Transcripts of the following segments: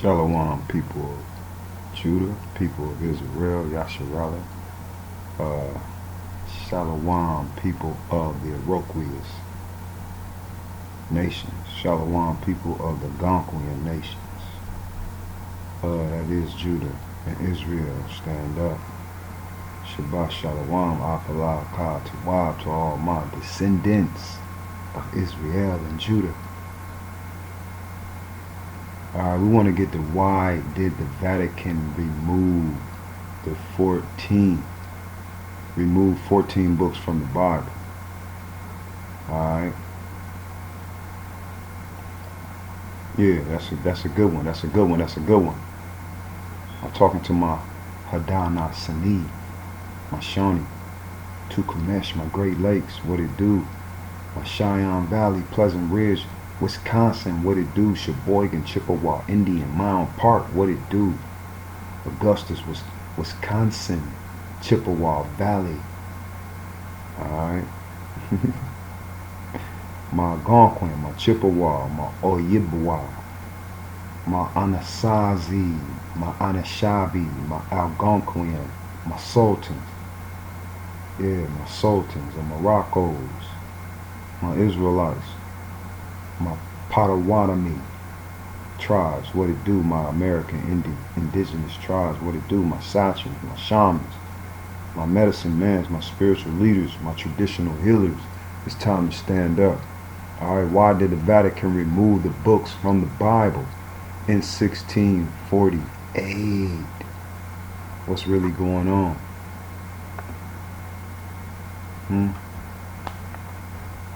Shalom, people of Judah, people of Israel, Yasharala. Shalom, people of the Iroquois nations. Shalom, people of the Gonquian nations. That is Judah and Israel. Stand up. Shabbat Shalom, Apallah, Ka, Tawab to all my descendants of Israel and Judah. Alright, we want to get to why did the Vatican remove 14 books from the Bible. Alright. Yeah, that's a good one. That's a good one. I'm talking to my Hadana Sani, my Shawnee, Tukamesh, my Great Lakes, what it do? My Cheyenne Valley, Pleasant Ridge, Wisconsin, what it do? Sheboygan, Chippewa, Indian, Mound Park, what it do? Augustus, Wisconsin, Chippewa Valley. Alright. My Algonquin, my Chippewa, my Oyibwa, my Anasazi, my Anishinaabe, my Algonquin, my Sultans. Yeah, my Sultans, the Moroccos, my Israelites, my Potawatomi tribes, what it do? My Ame'rican indigenous tribes, what it do? My sachems, my shamans, my medicine mans, my spiritual leaders, my traditional healers. It's time to stand up. Alright, why did the Vatican remove the books from the Bible in 1648? What's really going on?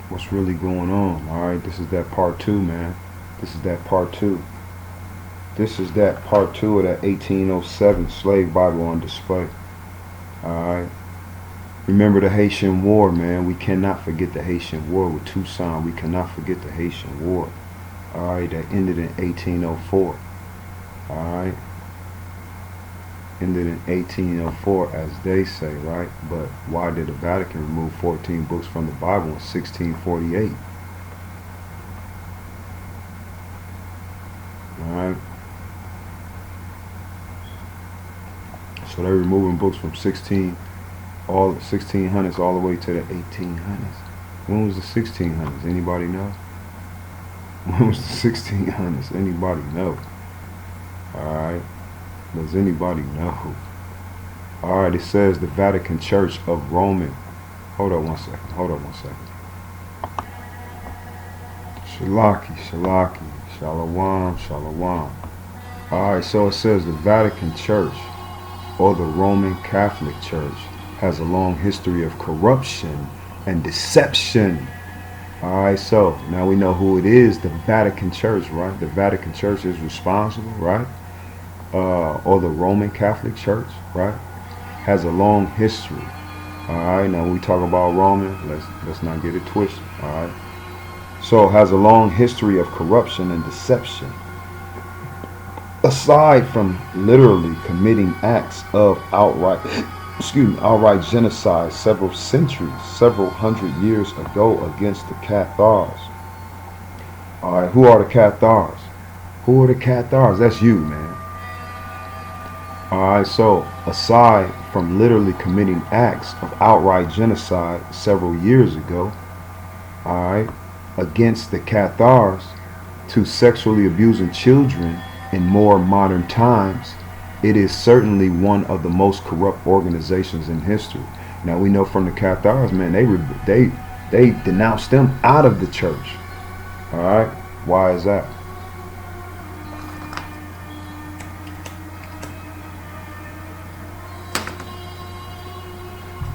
What's really going on? Alright, this is that part 2, man. This is that part 2. This is that part 2 of that 1807 slave Bible on display. Alright. Remember the Haitian War, man. We cannot forget the Haitian War with Toussaint. We cannot forget the Haitian War. Alright, that ended in 1804. Alright. Ended in 1804, as they say, right? But why did the Vatican remove 14 books from the Bible in 1648? Alright. So they're removing books from 1600s all the way to the 1800s. When was the 1600s? Anybody know? When was the 1600s? Anybody know? Alright. Does anybody know? Alright, it says the Vatican Church of Roman. Hold on one second. Shalaki, Shalom. Alright, so it says the Vatican Church, or the Roman Catholic Church, has a long history of corruption and deception. Alright, so now we know who it is, the Vatican Church, right? The Vatican Church is responsible, right? Or the Roman Catholic Church, right? Has a long history. Alright, now when we talk about Roman, let's not get it twisted. Alright. So it has a long history of corruption and deception. Aside from literally committing acts of outright genocide several hundred years ago against the Cathars. Alright, who are the Cathars? Who are the Cathars? That's you, man. Alright, so aside from literally committing acts of outright genocide several years ago, alright, against the Cathars, to sexually abusing children in more modern times, it is certainly one of the most corrupt organizations in history. Now we know from the Cathars, man, they denounced them out of the church. Alright, why is that?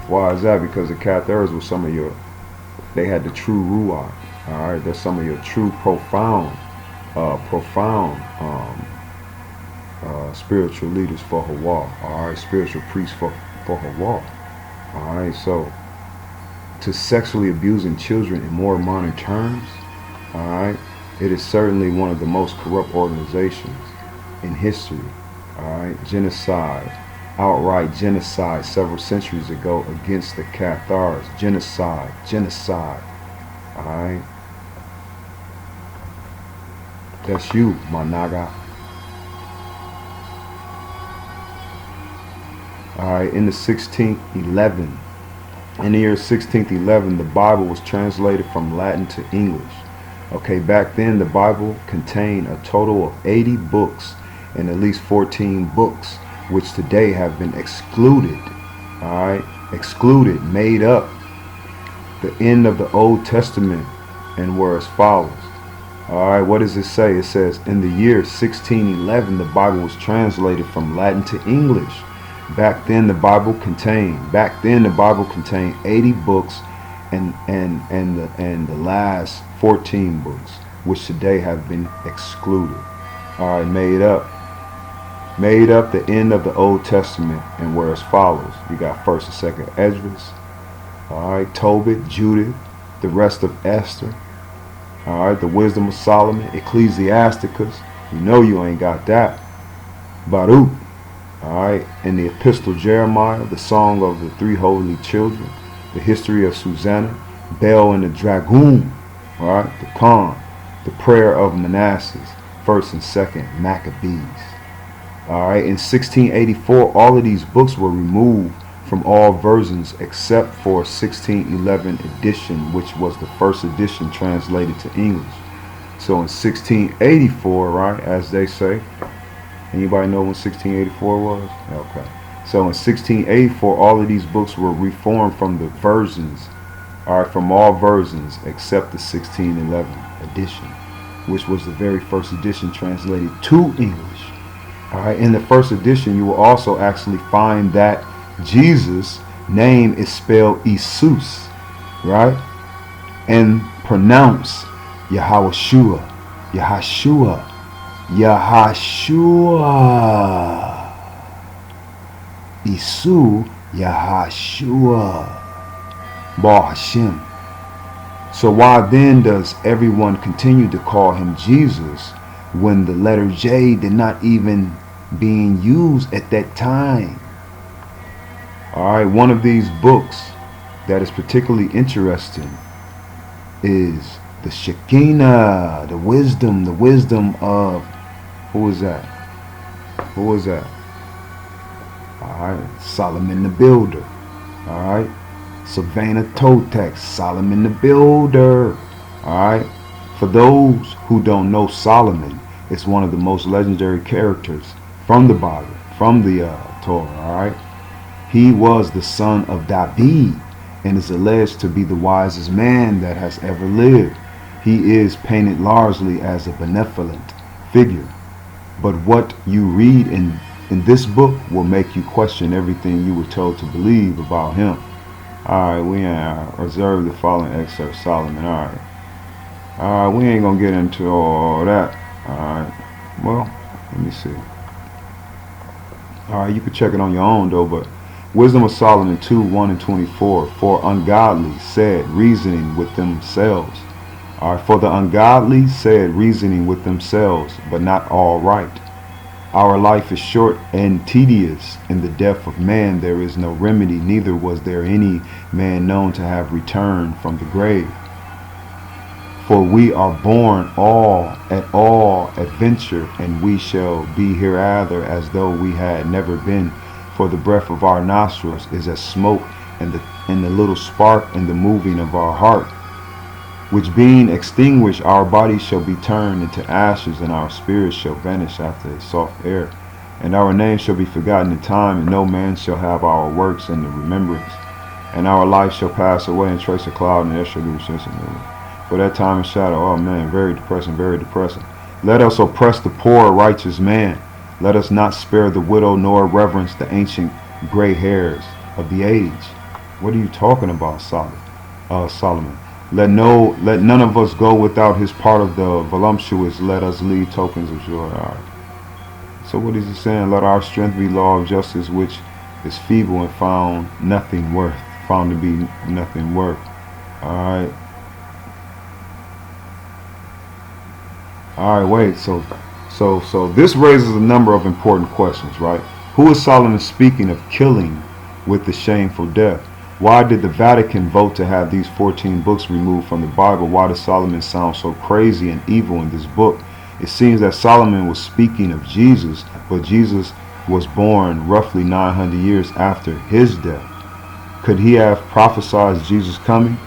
Why is that? Because the Cathars were they had the true Ruach. Alright, they're some of your true profound spiritual leaders for Hawa. Alright, spiritual priests for Hawa. Alright, so to sexually abusing children in more modern terms, alright, it is certainly one of the most corrupt organizations in history. Alright, outright genocide several centuries ago against the Cathars. Genocide. Alright. That's you, my Naga. All right, in the 1611, in the year 1611, the Bible was translated from Latin to English. Okay, back then the Bible contained a total of 80 books and at least 14 books, which today have been excluded. All right, excluded, made up. The end of the Old Testament and were as follows. All right, what does it say? It says, in the year 1611, the Bible was translated from Latin to English. Back then the Bible contained 80 books and the last 14 books, which today have been excluded. All right, made up the end of the Old Testament and were as follows. You got 1st and 2nd Esdras, all right, Tobit, Judith, the rest of Esther, all right, the Wisdom of Solomon, Ecclesiasticus, you know you ain't got that, Baruch, all right, and the Epistle of Jeremiah, the Song of the Three Holy Children, the History of Susanna, Bel and the Dragoon, all right, the Khan, the Prayer of Manasseh, 1st and 2nd Maccabees. All right, in 1684, all of these books were removed from all versions except for 1611 edition, which was the first edition translated to English. So in 1684, right, as they say, anybody know when 1684 was? Okay. So in 1684, all of these books were reformed from the versions, all right, from all versions except the 1611 edition, which was the very first edition translated to English. All right, in the first edition, you will also actually find that Jesus' name is spelled Jesus, right? And pronounced Yahweh, Yahshua, Isu, Yahshua, Bar Hashem. So why then does everyone continue to call him Jesus when the letter J did not even being used at that time? All right, one of these books that is particularly interesting is the Shekinah, the wisdom of, who is that? Who is that? All right, Solomon the Builder. All right, Savannah Totex, Solomon the Builder. All right, for those who don't know, Solomon is one of the most legendary characters from the Bible, from the Torah. All right, he was the son of David and is alleged to be the wisest man that has ever lived. He is painted largely as a benevolent figure, but what you read in this book will make you question everything you were told to believe about him. All right, we reserve the following excerpt, Solomon. All right, we ain't gonna get into all that. All right, well, let me see. All right, you can check it on your own though, but Wisdom of Solomon 2:1-24. For ungodly said, reasoning with themselves. All right, for the ungodly said, reasoning with themselves, but not all right. Our life is short and tedious. In the death of man there is no remedy, neither was there any man known to have returned from the grave. For we are born at all adventure, and we shall be hereafter as though we had never been. For the breath of our nostrils is as smoke, and the little spark in the moving of our heart, which being extinguished, our bodies shall be turned into ashes, and our spirits shall vanish after a soft air. And our names shall be forgotten in time, and no man shall have our works in the remembrance. And our life shall pass away and trace a cloud, and there shall be sense of movement. For that time is shadow. Oh man, very depressing, very depressing. Let us oppress the poor, righteous man. Let us not spare the widow, nor reverence the ancient gray hairs of the age. What are you talking about, Solomon? Let none of us go without his part of the voluptuous. Let us leave tokens of joy. All right. So what is he saying? Let our strength be law of justice, which is feeble and found to be nothing worth. All right. All right. Wait. So this raises a number of important questions, right? Who is Solomon speaking of killing with the shameful death? Why did the Vatican vote to have these 14 books removed from the Bible? Why does Solomon sound so crazy and evil in this book? It seems that Solomon was speaking of Jesus, but Jesus was born roughly 900 years after his death. Could he have prophesied Jesus coming?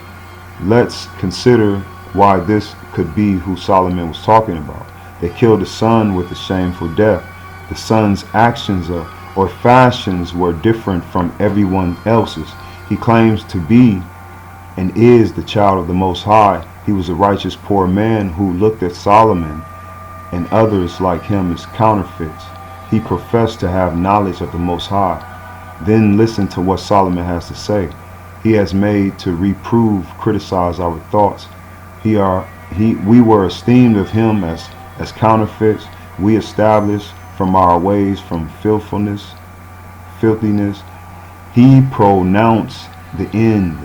Let's consider why this could be who Solomon was talking about. They killed the son with a shameful death. The son's actions or fashions were different from everyone else's. He claims to be and is the child of the Most High. He was a righteous poor man who looked at Solomon and others like him as counterfeits. He professed to have knowledge of the Most High. Then listen to what Solomon has to say. He has made to reprove, criticize our thoughts. We were esteemed of him as counterfeits. We established from our ways from filthiness. He pronounced the end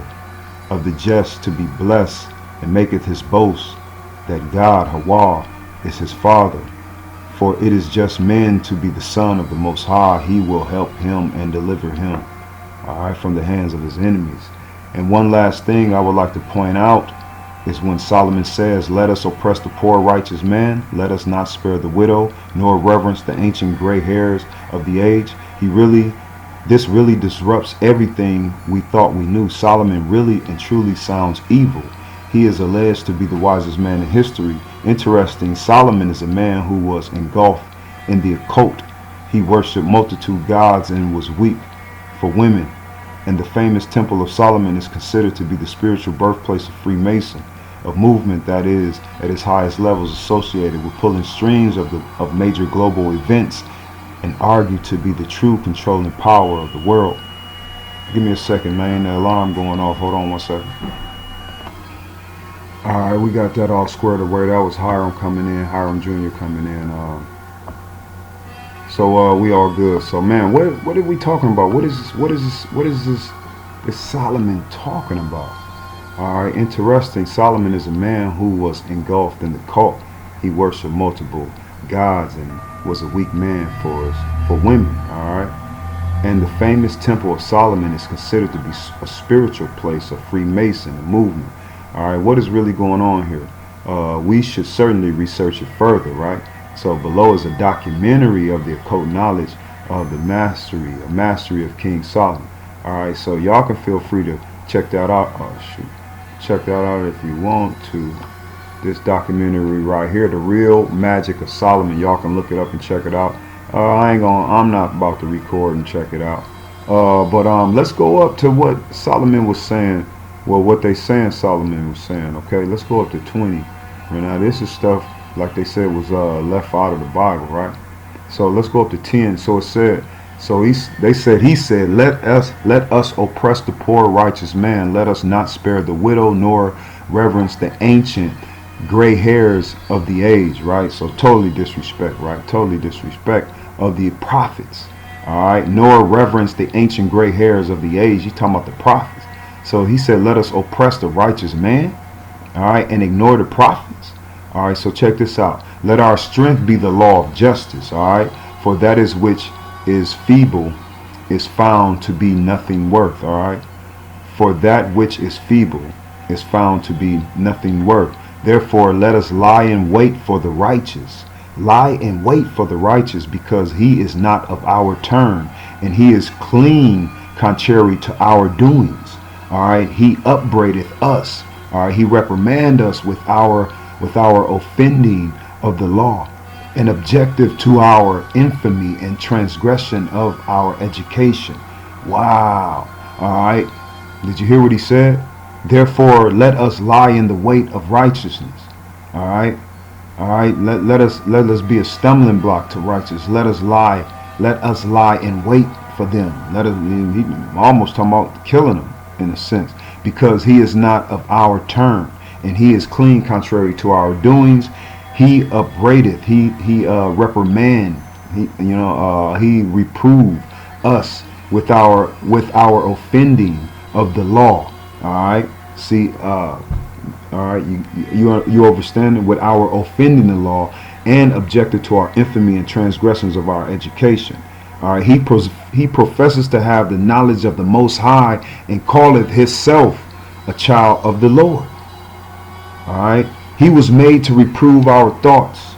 of the just to be blessed, and maketh his boast that God, Ahchwa, is his father. For it is just man to be the son of the Most High. He will help him and deliver him, from the hands of his enemies. And one last thing I would like to point out is when Solomon says, let us oppress the poor righteous man, let us not spare the widow, nor reverence the ancient gray hairs of the age. This really disrupts everything we thought we knew. Solomon really and truly sounds evil. He is alleged to be the wisest man in history. Interesting, Solomon is a man who was engulfed in the occult. He worshipped multitude gods and was weak for women. And the famous Temple of Solomon is considered to be the spiritual birthplace of Freemason, a movement that is at its highest levels associated with pulling strings of major global events and argued to be the true controlling power of the world. Give me a second, man. The alarm going off. Hold on one second. Alright, we got that all squared away. That was Hiram coming in, Hiram Jr. coming in. So we all good. So man, what are we talking about? What is this Solomon talking about? Alright, interesting. Solomon is a man who was engulfed in the cult. He worshipped multiple gods and was a weak man for women. Alright. And the famous Temple of Solomon is considered to be a spiritual place of Freemason, a movement. Alright, what is really going on here? We should certainly research it further, right? So below is a documentary of the occult knowledge of the mastery of King Solomon. Alright, so y'all can feel free to check that out. Oh shoot. Check that out if you want to. This documentary right here, The Real Magic of Solomon. Y'all can look it up and check it out. I'm not about to record and check it out. But let's go up to what Solomon was saying. Well, what they saying Solomon was saying. Okay, let's go up to 20. Right now, this is stuff like they said was left out of the Bible, right? So let's go up to 10. So it said, he said, let us oppress the poor righteous man. Let us not spare the widow, nor reverence the ancient gray hairs of the age, right? So totally disrespect, right? Totally disrespect of the prophets, all right? Nor reverence the ancient gray hairs of the age. He's talking about the prophets. So he said, let us oppress the righteous man, all right, and ignore the prophets. All right, so check this out. Let our strength be the law of justice, all right? For that is which is feeble is found to be nothing worth, all right? For that which is feeble is found to be nothing worth. Therefore, let us lie in wait for the righteous. Lie in wait for the righteous, because he is not of our turn, and he is clean contrary to our doings. All right, he upbraideth us. All right, he reprimand us with our offending of the law, and objective to our infamy and transgression of our education. Wow. All right, did you hear what he said? Therefore, let us lie in the wait of righteousness. All right, let us be a stumbling block to righteousness. Let us lie in wait for them. He almost talking about killing them in a sense, because he is not of our turn, and he is clean contrary to our doings. He upbraideth, he reprimand, he reprove us with our offending of the law. All right, see, all right, you understand, with our offending the law, and objected to our infamy and transgressions of our education. All right, he professes to have the knowledge of the Most High, and calleth himself a child of the Lord. All right, he was made to reprove our thoughts.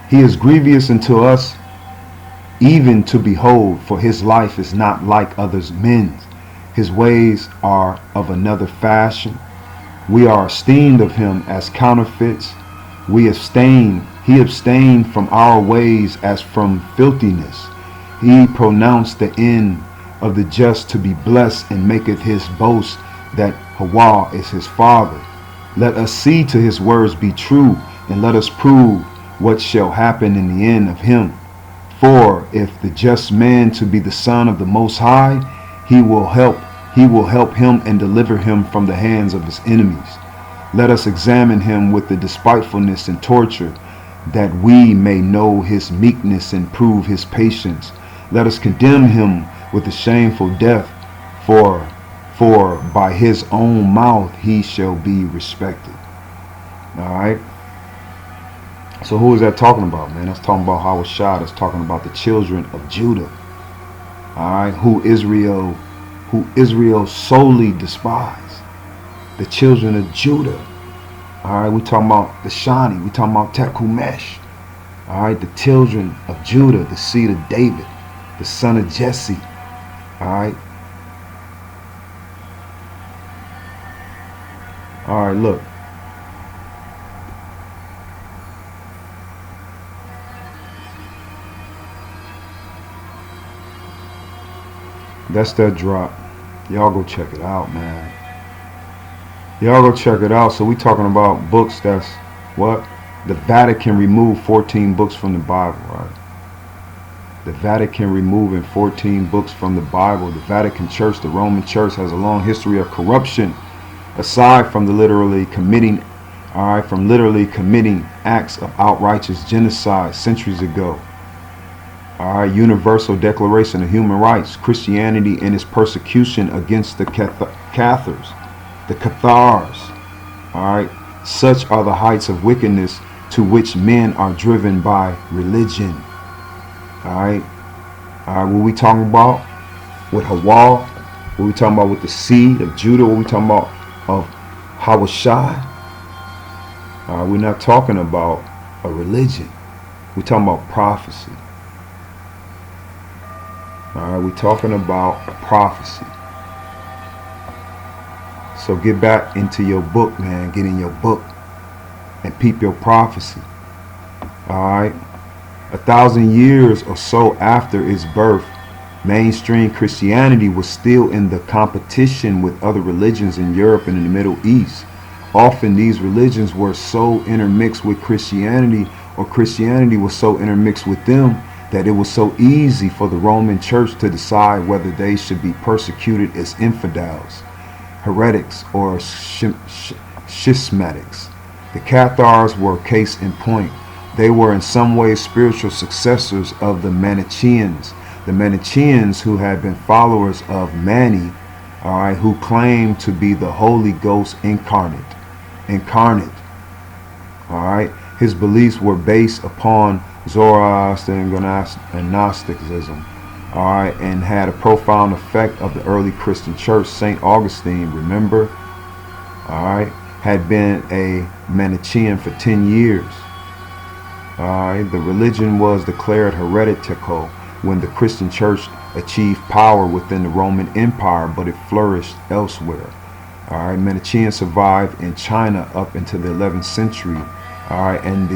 He is grievous unto us even to behold, for his life is not like others men's. His ways are of another fashion. We are esteemed of him as counterfeits. He abstained from our ways as from filthiness. He pronounced the end of the just to be blessed, and maketh his boast that Ahchwa is his father. Let us see to his words be true, and let us prove what shall happen in the end of him. For if the just man to be the son of the Most High, he will help him and deliver him from the hands of his enemies. Let us examine him with the despitefulness and torture, that we may know his meekness and prove his patience. Let us condemn him with a shameful death, for by his own mouth he shall be respected. Alright. So who is that talking about, man? That's talking about Ahchwa. That's talking about the children of Judah. Alright, who Israel solely despised. The children of Judah. Alright, we talking about the Shani. We talking about Tekumesh. Alright, the children of Judah, the seed of David, the son of Jesse. Alright. Alright, look. That's that drop. Y'all go check it out, man. Y'all go check it out. So we talking about books that's what? The Vatican removed 14 books from the Bible, right? The Vatican removing 14 books from the Bible. The Vatican Church, the Roman Church, has a long history of corruption. Aside from literally committing acts of outrighteous genocide centuries ago. Alright, Universal Declaration of Human Rights, Christianity and its persecution against the Cathars, the Cathars. Alright, such are the heights of wickedness to which men are driven by religion. Alright, what we talking about with Ahchwa? What we talking about with the seed of Judah? What we talking about of Ahchwa? We're not talking about a religion. We're talking about prophecy. Alright, we're talking about a prophecy. So get back into your book, man. Get in your book and peep your prophecy. Alright. 1,000 years or so after its birth, mainstream Christianity was still in the competition with other religions in Europe and in the Middle East. Often these religions were so intermixed with Christianity, or Christianity was so intermixed with them, that it was so easy for the Roman Church to decide whether they should be persecuted as infidels, heretics, or schismatics. The Cathars were case in point. They were in some ways spiritual successors of the Manichaeans. The Manichaeans, who had been followers of Mani, who claimed to be the Holy Ghost incarnate. His beliefs were based upon Zoroastrian and Gnosticism, and had a profound effect of the early Christian church. St. Augustine, remember, had been a Manichaean for 10 years. The religion was declared heretical when the Christian church achieved power within the Roman Empire, but it flourished elsewhere. Manichaeans survived in China up into the 11th century, and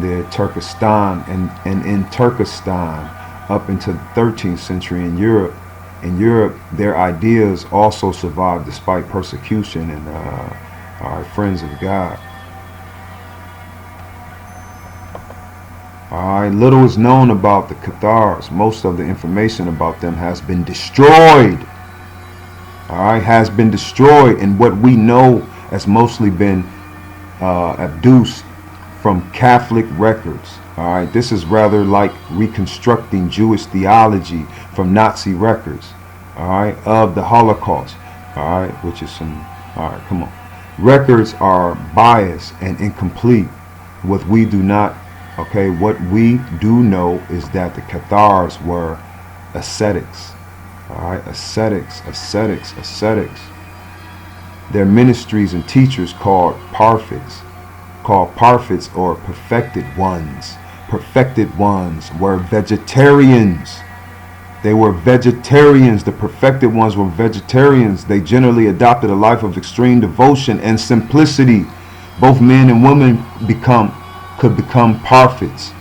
the Turkestan and in Turkestan up into the 13th century in Europe. In Europe, their ideas also survived despite persecution and friends of God. Little is known about the Cathars. Most of the information about them has been destroyed. Has been destroyed, and what we know has mostly been abduced from Catholic records. This is rather like reconstructing Jewish theology from Nazi records, of the Holocaust, which is some, come on. Records are biased and incomplete. What we do know is that the Cathars were ascetics. Ascetics. Their ministries and teachers called prophets or perfected ones, perfected ones were vegetarians. They were vegetarians. The perfected ones were vegetarians. They generally adopted a life of extreme devotion and simplicity. Both men and women could become prophets.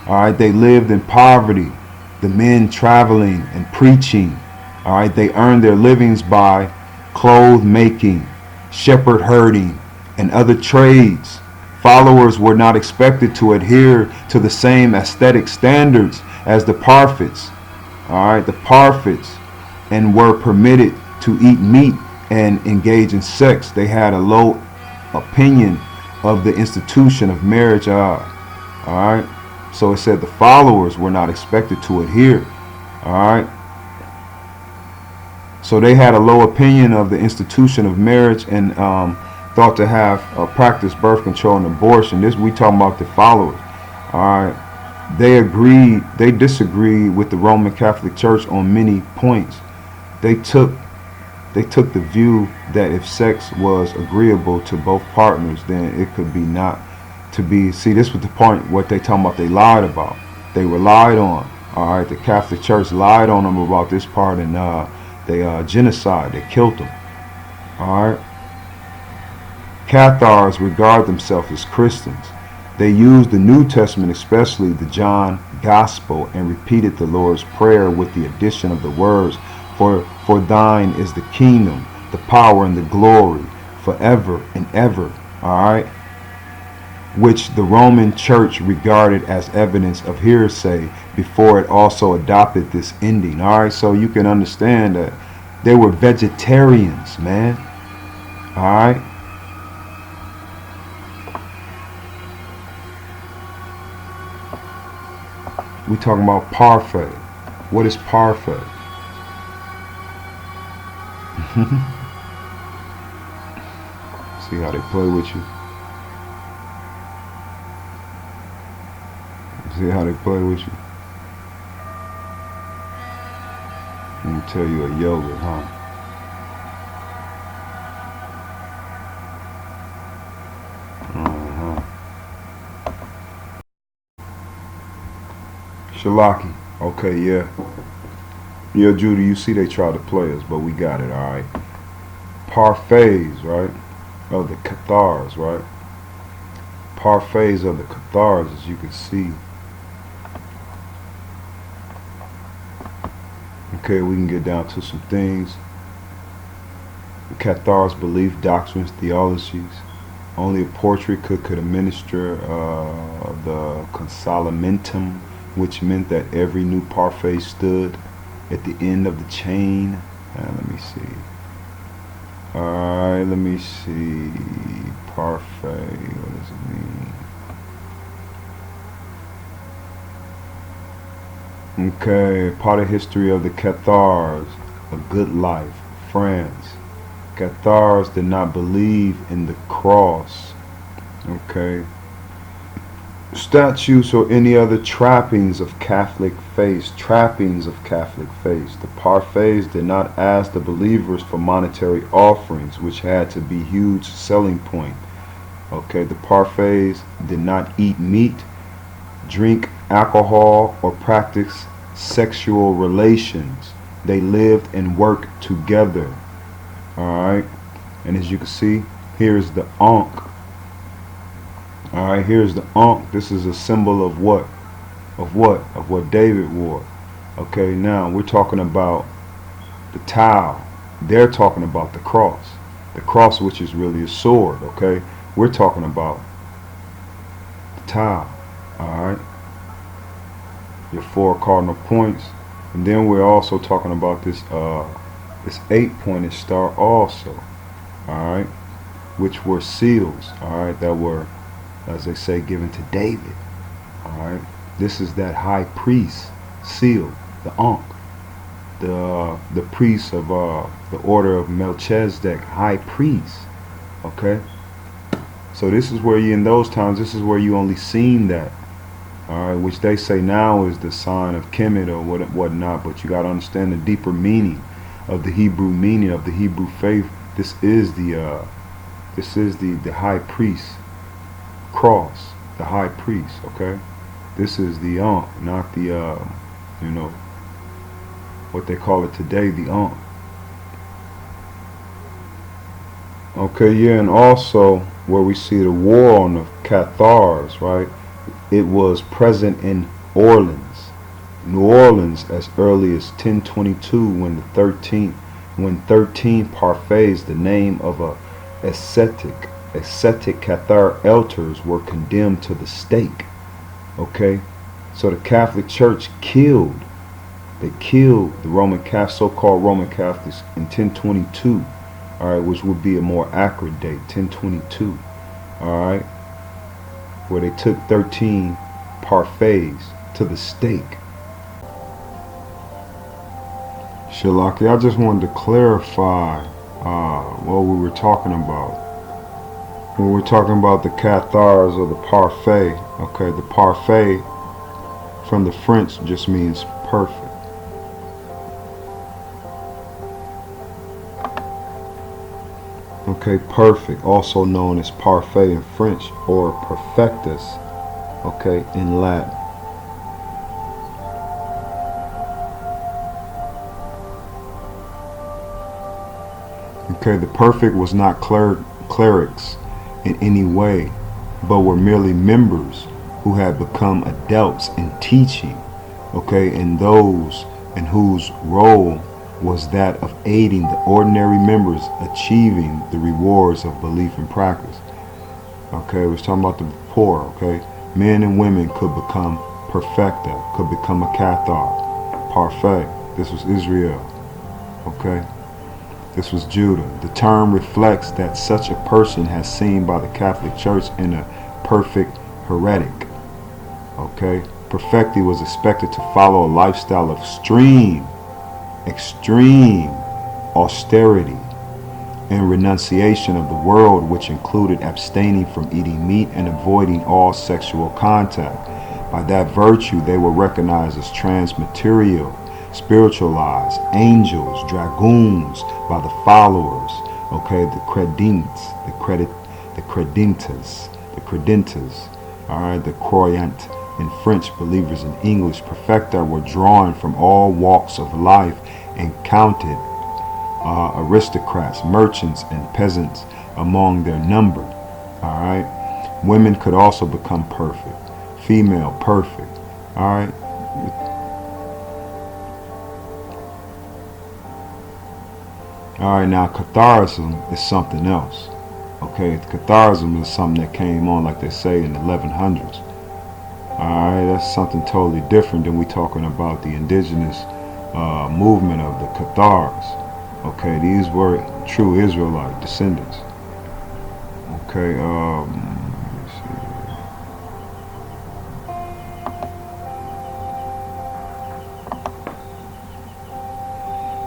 All right, they lived in poverty. The men traveling and preaching. All right, they earned their livings by cloth making, shepherd herding, and other trades. Followers were not expected to adhere to the same aesthetic standards as the prophets. All right, the prophets, and were permitted to eat meat and engage in sex. They had a low opinion of the institution of marriage. All right, so it said the followers were not expected to adhere. All right, so they had a low opinion of the institution of marriage and thought to have practiced birth control and abortion. This we talking about the followers. All right. They disagreed with the Roman Catholic Church on many points. They took the view that if sex was agreeable to both partners, then it could be not to be. See, this was the point, what they talking about, they lied about. They were lied on. All right, the Catholic Church lied on them about this part, and they genocide, they killed them. All right. Cathars regard themselves as Christians. They used the New Testament, especially the John Gospel, and repeated the Lord's Prayer with the addition of the words, For thine is the kingdom, the power, and the glory, forever and ever. Alright? Which the Roman Church regarded as evidence of hearsay before it also adopted this ending. Alright, so you can understand that they were vegetarians, man. Alright? We talking about parfait. What is parfait? See how they play with you. See how they play with you. Let me tell you a yoga, huh? Shalaki. Okay, yeah. Yeah, Judy, you see they tried to play us, but we got it, alright. Parfaits, right? Of the Cathars, right? Parfaits of the Cathars, as you can see. Okay, we can get down to some things. The Cathars' belief, doctrines, theologies. Only a portrait could administer the consolamentum, which meant that every new parfait stood at the end of the chain. Let me see. Alright, let me see. Parfait, what does it mean? Okay, part of history of the Cathars, a good life, France. Cathars did not believe in the cross. Okay. Statues or any other trappings of Catholic faith. The parfaits did not ask the believers for monetary offerings, which had to be huge selling point. Okay, the parfaits did not eat meat, drink alcohol, or practice sexual relations. They lived and worked together. Alright, and as you can see, here's the Ankh. Alright, here's the Ankh. This is a symbol of what? Of what David wore. Okay, now we're talking about the Tau. They're talking about the cross. The cross, which is really a sword, okay? We're talking about the Tau. Alright. Your 4 cardinal points. And then we're also talking about this 8-pointed star also. Alright. Which were seals. Alright, that were, as they say, given to David. Alright. This is that high priest seal, the Ankh. The priest of the order of Melchizedek, high priest. Okay. So this is where you, in those times, this is where you only seen that. Alright, which they say now is the sign of Kemet or whatnot, but you gotta understand the deeper meaning of the Hebrew meaning of the Hebrew faith. This is the high priest cross, the high priest, okay? This is the Ankh, not the, you know, what they call it today, the Ankh. Okay, yeah, and also where we see the war on the Cathars, right? It was present in New Orleans, as early as 1022, when 13 parfaits, the name of a ascetic Cathar elders, were condemned to the stake. Okay, so the Catholic Church killed the Roman Catholics, so-called Roman Catholics, in 1022. All right, which would be a more accurate date, 1022. All right, where they took 13 parfaits to the stake. Shalaki, I just wanted to clarify what we were talking about. When we're talking about the Cathars or the parfait, okay, the parfait from the French just means perfect. Okay, perfect, also known as parfait in French, or perfectus, okay, in Latin. Okay, the perfect was not clerics in any way, but were merely members who had become adepts in teaching, okay, and those in whose role was that of aiding the ordinary members achieving the rewards of belief and practice. Okay, we're talking about the poor, okay? Men and women could become perfecta, could become a Cathar, parfait. This was Israel, okay? This was Judah. The term reflects that such a person has seen by the Catholic Church in a perfect heretic. Okay? Perfecti was expected to follow a lifestyle of extreme austerity and renunciation of the world, which included abstaining from eating meat and avoiding all sexual contact. By that virtue, they were recognized as transmaterial, spiritualized angels, dragoons by the followers, okay, the credentas, all right, the croyant in French, believers in English. Perfecta were drawn from all walks of life and counted aristocrats, merchants, and peasants among their number. All right, women could also become perfect, female perfect. All right. Alright, now Catharism is something else. Okay, Catharism is something that came on, like they say, in the 1100s. Alright, that's something totally different than we talking about the indigenous movement of the Cathars. Okay, these were true Israelite descendants. Okay, let me see.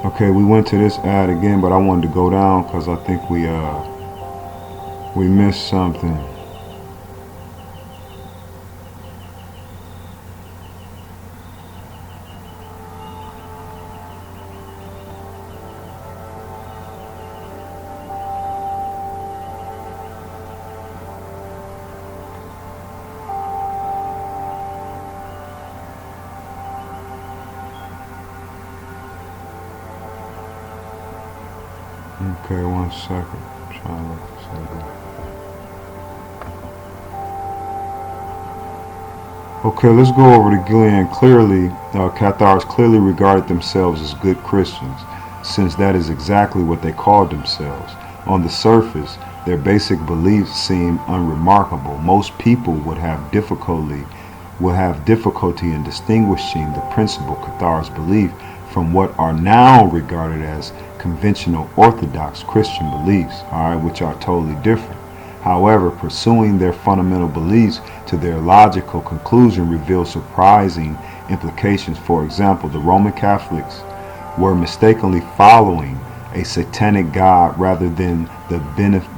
Okay, we went to this ad again, but I wanted to go down because I think we missed something. Okay, 1 second. I'm trying to look this up. Okay, let's go over to Gilead. Clearly, Cathars clearly regarded themselves as good Christians, since that is exactly what they called themselves. On the surface, their basic beliefs seem unremarkable. Most people would have difficulty in distinguishing the principal Cathars belief from what are now regarded as conventional Orthodox Christian beliefs, which are totally different. However, pursuing their fundamental beliefs to their logical conclusion reveals surprising implications. For example, the Roman Catholics were mistakenly following a satanic god rather than the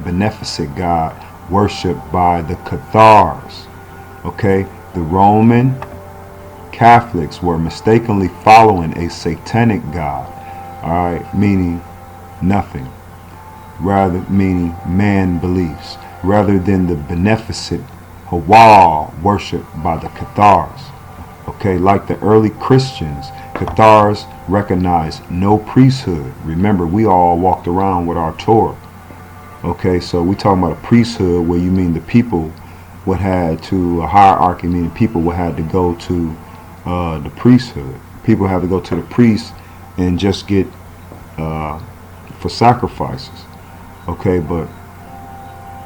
beneficent god worshipped by the Cathars. Okay, the Roman Catholics were mistakenly following a satanic god, meaning nothing, meaning man beliefs, rather than the beneficent Ahchwa worshipped by the Cathars. Okay, like the early Christians, Cathars recognized no priesthood. Remember, we all walked around with our Torah. Okay, so we talking about a priesthood where you mean the people would had to, a hierarchy meaning people would have to go to the priesthood. People have to go to the priest and just get for sacrifices. Okay, but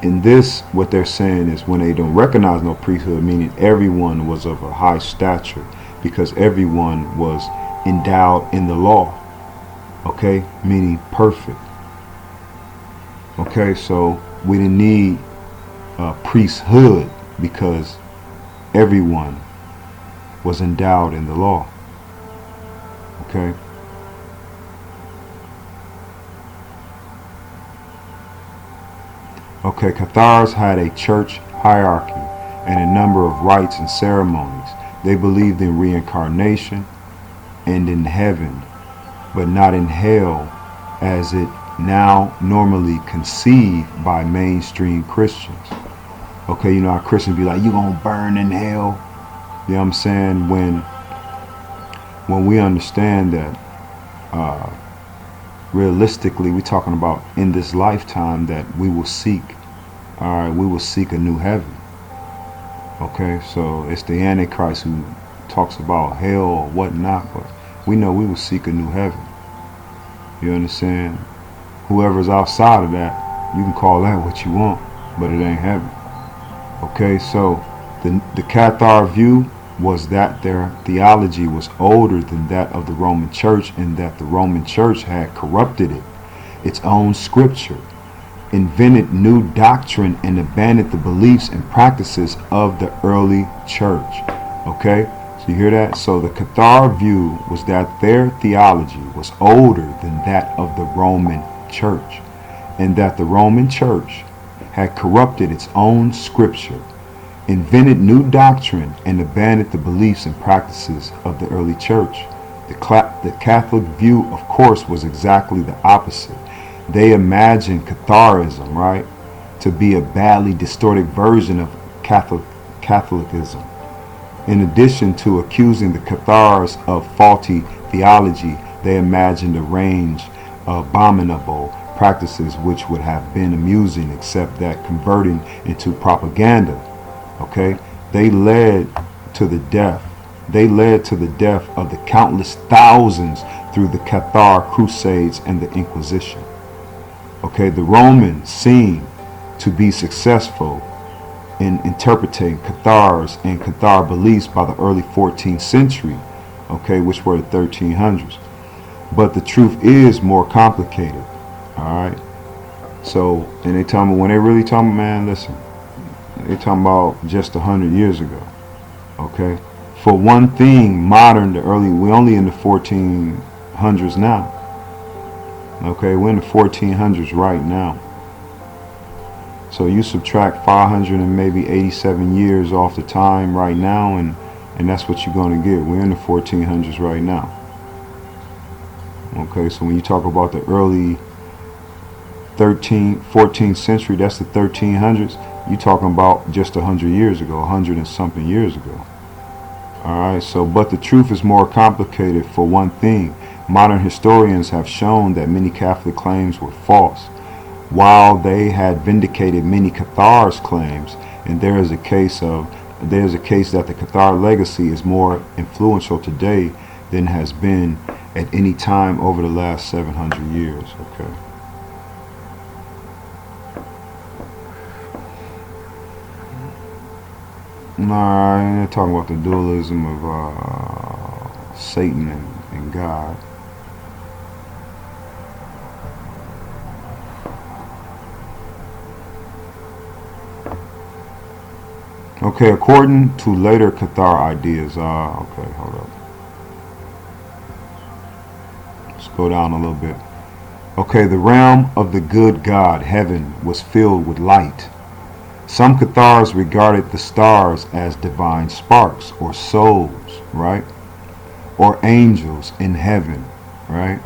in this, what they're saying is when they don't recognize no priesthood, meaning everyone was of a high stature because everyone was endowed in the law. Okay, meaning perfect. Okay, so we didn't need priesthood because everyone was endowed in the law. Okay. Okay, Cathars had a church hierarchy and a number of rites and ceremonies. They believed in reincarnation and in heaven, but not in hell as it now normally conceived by mainstream Christians. Okay, you know how Christians be like, you gonna burn in hell? You know what I'm saying? When we understand that realistically we're talking about in this lifetime that we will seek a new heaven. Okay, so it's the Antichrist who talks about hell or whatnot, but we know we will seek a new heaven. You understand? Whoever's outside of that, you can call that what you want, but it ain't heaven. Okay, so the Cathar view was that their theology was older than that of the Roman Church, and that the Roman Church had corrupted its own scripture, invented new doctrine, and abandoned the beliefs and practices of the early church. Okay, so you hear that? So the Cathar view was that their theology was older than that of the Roman Church, and that the Roman Church had corrupted its own scripture, invented new doctrine, and abandoned the beliefs and practices of the early church. The Catholic view, of course, was exactly the opposite. They imagined Catharism, right, to be a badly distorted version of Catholicism. In addition to accusing the Cathars of faulty theology, they imagined a range of abominable practices which would have been amusing, except that converting into propaganda. Okay, they led to the death of the countless thousands through the Cathar Crusades and the Inquisition. Okay, the Romans seemed to be successful in interpreting Cathars and Cathar beliefs by the early 14th century, okay, which were the 1300s. But the truth is more complicated. All right. So, and they tell me when they really tell me, man, listen. They're talking about just 100 years ago. Okay. For one thing, we're only in the 1400s now. Okay, we're in the 1400s right now. So you subtract 500 and maybe 87 years off the time right now, and that's what you're going to get. We're in the 1400s right now. Okay, so when you talk about the early 14th century, that's the 1300s. You're talking about just 100 years ago, 100 and something years ago. Alright, so, but the truth is more complicated. For one thing, modern historians have shown that many Catholic claims were false, while they had vindicated many Cathars' claims, and there is a case that the Cathar legacy is more influential today than has been at any time over the last 700 years. Okay. Alright, they're talking about the dualism of Satan and God. Okay, according to later Cathar ideas, okay, hold up. Let's go down a little bit. Okay, the realm of the good God, heaven, was filled with light. Some Cathars regarded the stars as divine sparks or souls, right? Or angels in heaven, right?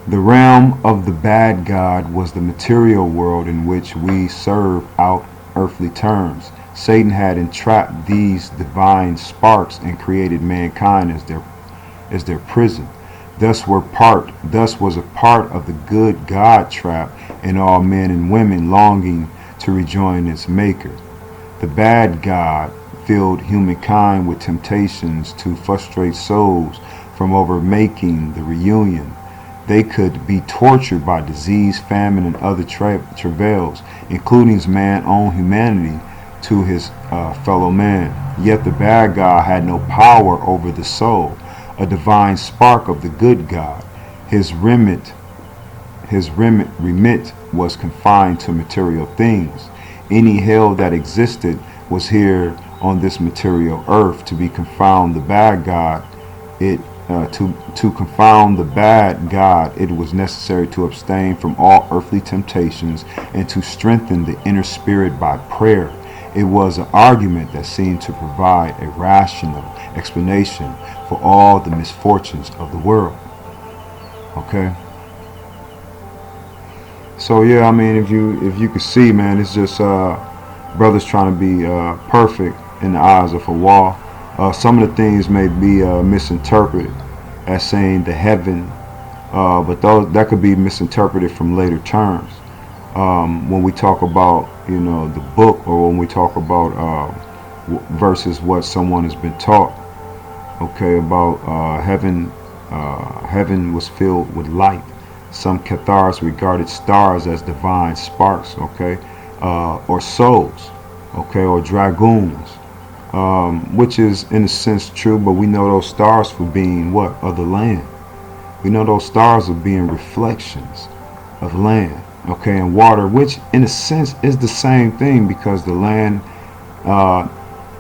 The realm of the bad God was the material world in which we serve out earthly terms. Satan had entrapped these divine sparks and created mankind as their prison. Thus was a part of the good God trap in all men and women longing to rejoin its maker. The bad God filled humankind with temptations to frustrate souls from overmaking the reunion. They could be tortured by disease, famine, and other travails, including man's own humanity to his fellow man. Yet the bad God had no power over the soul, a divine spark of the good God. His remit was confined to material things. Any hell that existed was here on this material earth. To be confound the bad God, to confound the bad God, it was necessary to abstain from all earthly temptations and to strengthen the inner spirit by prayer. It was an argument that seemed to provide a rational explanation for all the misfortunes of the world. Okay. So yeah, I mean, if you could see, man, it's just brothers trying to be perfect in the eyes of Allah. Some of the things may be misinterpreted as saying the heaven, but that could be misinterpreted from later terms. When we talk about, the book, or when we talk about versus what someone has been taught, okay, about heaven. Heaven was filled with light. Some Cathars regarded stars as divine sparks, okay, or souls, okay, or dragoons, which is in a sense true, but we know those stars for being what? Of the land. We know those stars are being reflections of land, okay, and water, which in a sense is the same thing, because the land, the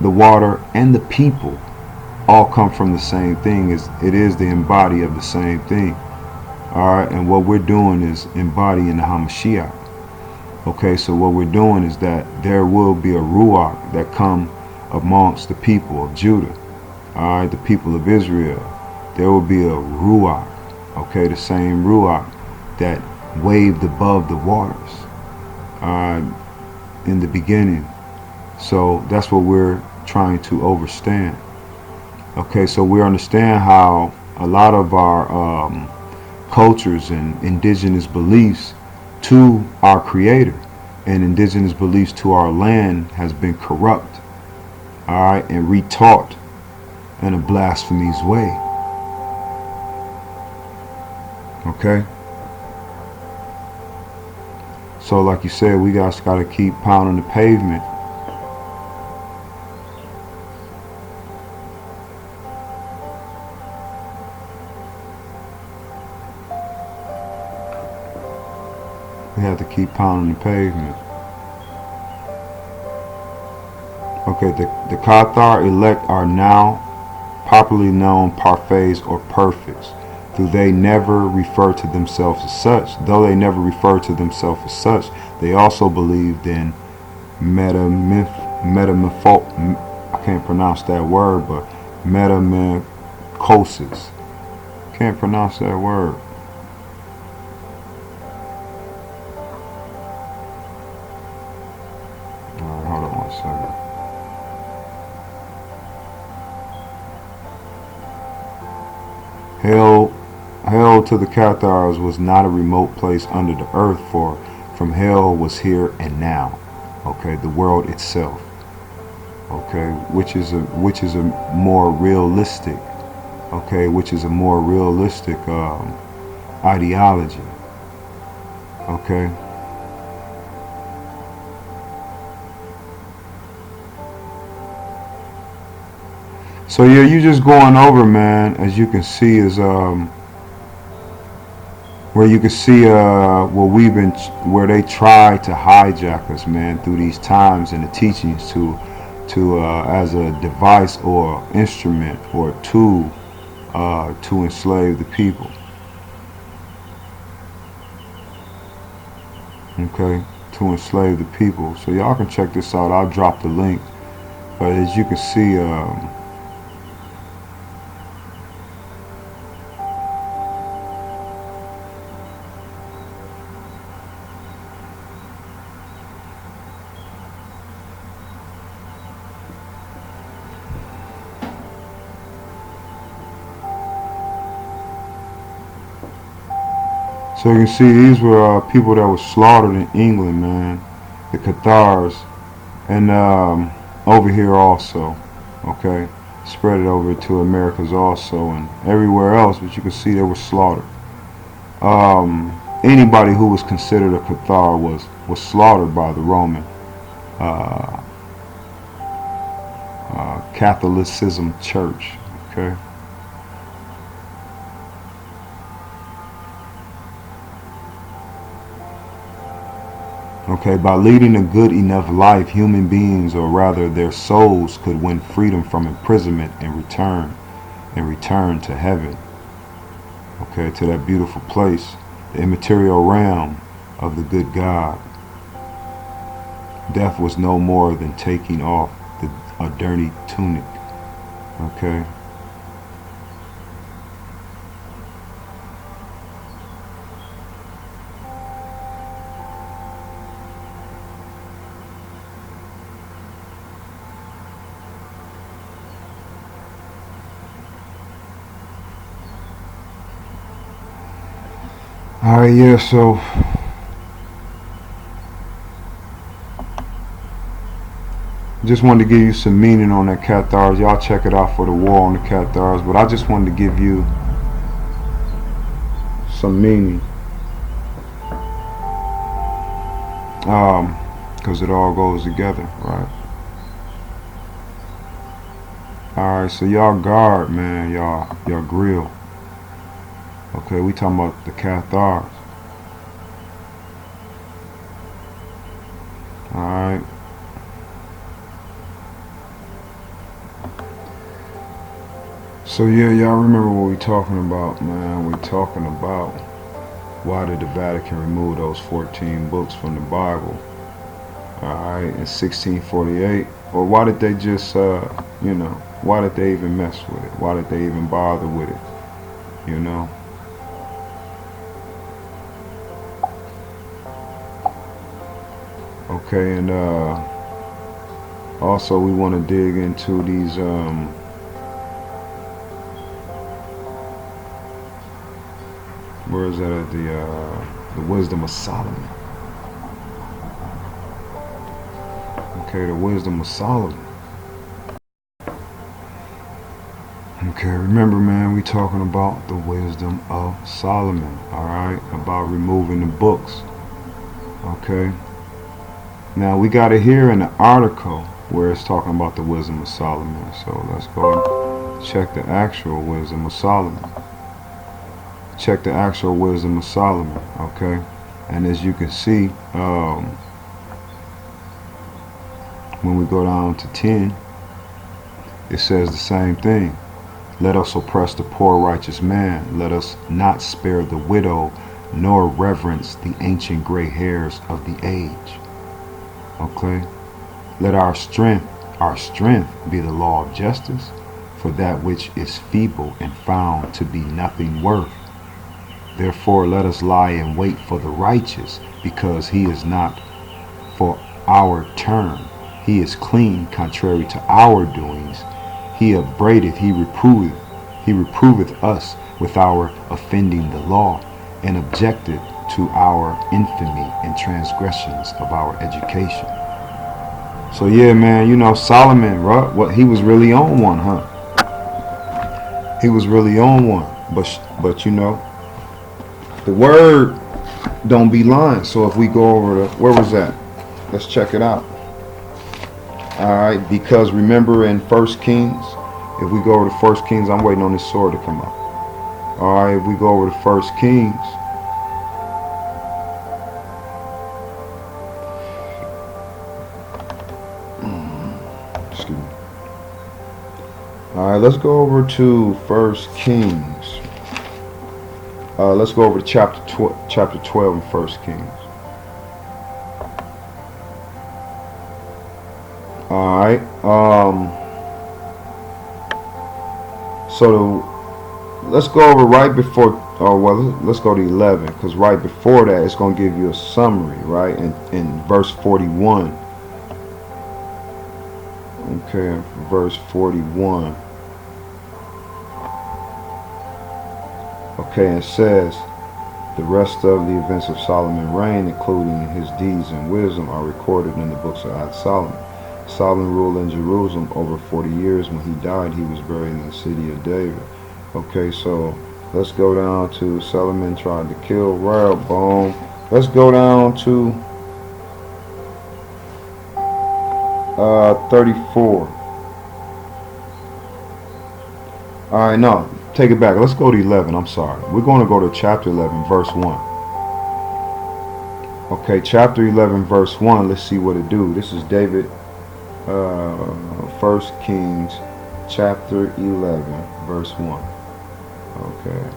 water, and the people all come from the same thing. It is the embody of the same thing. Alright, and what we're doing is embodying the Hamashiach. Okay, so what we're doing is that there will be a Ruach that come amongst the people of Judah. Alright, the people of Israel. There will be a Ruach. Okay, the same Ruach that waved above the waters in the beginning. So that's what we're trying to understand. Okay, so we understand how a lot of our cultures and indigenous beliefs to our Creator and indigenous beliefs to our land has been corrupt, alright, and retaught in a blasphemous way. Okay? So like you said, we guys gotta keep pounding the pavement. We have to keep pounding the pavement. Okay, the Cathar elect are now popularly known parfaits or perfects. Though they never refer to themselves as such, they also believed in I can't pronounce that word, but metamorphosis. Can't pronounce that word. Hell to the Cathars was not a remote place under the earth, for from hell was here and now. Okay, the world itself. Okay, which is a more realistic. Okay, which is a more realistic ideology. Okay. So yeah, you just going over, man, as you can see, is where you can see where they try to hijack us, man, through these times and the teachings to as a device or instrument or tool to enslave the people. Okay, to enslave the people. So y'all can check this out. I'll drop the link. But as you can see, So you can see these were people that were slaughtered in England, man. The Cathars. And over here also. Okay. Spread it over to Americas also and everywhere else. But you can see they were slaughtered. Anybody who was considered a Cathar was slaughtered by the Roman Catholicism Church. Okay. Okay, by leading a good enough life, human beings, or rather their souls, could win freedom from imprisonment and return to heaven. Okay, to that beautiful place, the immaterial realm of the good God. Death was no more than taking off a dirty tunic. Okay. Alright, yeah, so just wanted to give you some meaning on that Cathars. Y'all check it out for the war on the Cathars, but I just wanted to give you some meaning. Because it all goes together, right? Alright, so y'all guard, man, y'all grill. Okay, we talking about the Cathars. Alright. So yeah, y'all remember what we talking about, man. We talking about why did the Vatican remove those 14 books from the Bible? Alright, in 1648. Or why did they just, why did they even mess with it? Why did they even bother with it? You know? Okay, and also we want to dig into these where is that at the wisdom of Solomon. Okay, the wisdom of Solomon. Okay, remember, man, we talking about the wisdom of Solomon. All right, about removing the books. Okay. Now we got it here in the article where it's talking about the wisdom of Solomon. So let's go and check the actual wisdom of Solomon. Check the actual wisdom of Solomon. Okay. And as you can see, when we go down to 10, it says the same thing. Let us oppress the poor righteous man. Let us not spare the widow, nor reverence the ancient gray hairs of the age. Okay, let our strength be the law of justice, for that which is feeble and found to be nothing worth. Therefore let us lie in wait for the righteous, because he is not for our turn. He is clean contrary to our doings. He upbraideth, he reproveth us with our offending the law, and objected to our infamy and transgressions of our education. So yeah, man, you know, Solomon, right? What, he was really on one, huh? He was really on one. But you know, the word don't be lying. So if we go over to, where was that? Let's check it out. Alright, because remember in 1 Kings, if we go over to 1 Kings, I'm waiting on this sword to come up. Alright, if we go over to 1 Kings, Alright, let's go over to 1 Kings. Let's go over to chapter 12 in 1 Kings. Alright, so let's go over right before, let's go to 11, because right before that it's going to give you a summary, right, in verse 41. Okay, verse 41. Okay, it says, The rest of the events of Solomon's reign, including his deeds and wisdom, are recorded in the books of Solomon. Solomon ruled in Jerusalem over 40 years. When he died, he was buried in the city of David. Okay, so let's go down to Solomon tried to kill Rehoboam. Let's go down to 34. Alright, no, take it back. Let's go to 11. I'm sorry. We're going to go to chapter 11, verse 1. Okay, chapter 11, verse 1. Let's see what it do. This is David, 1 Kings, chapter 11, verse 1. Okay.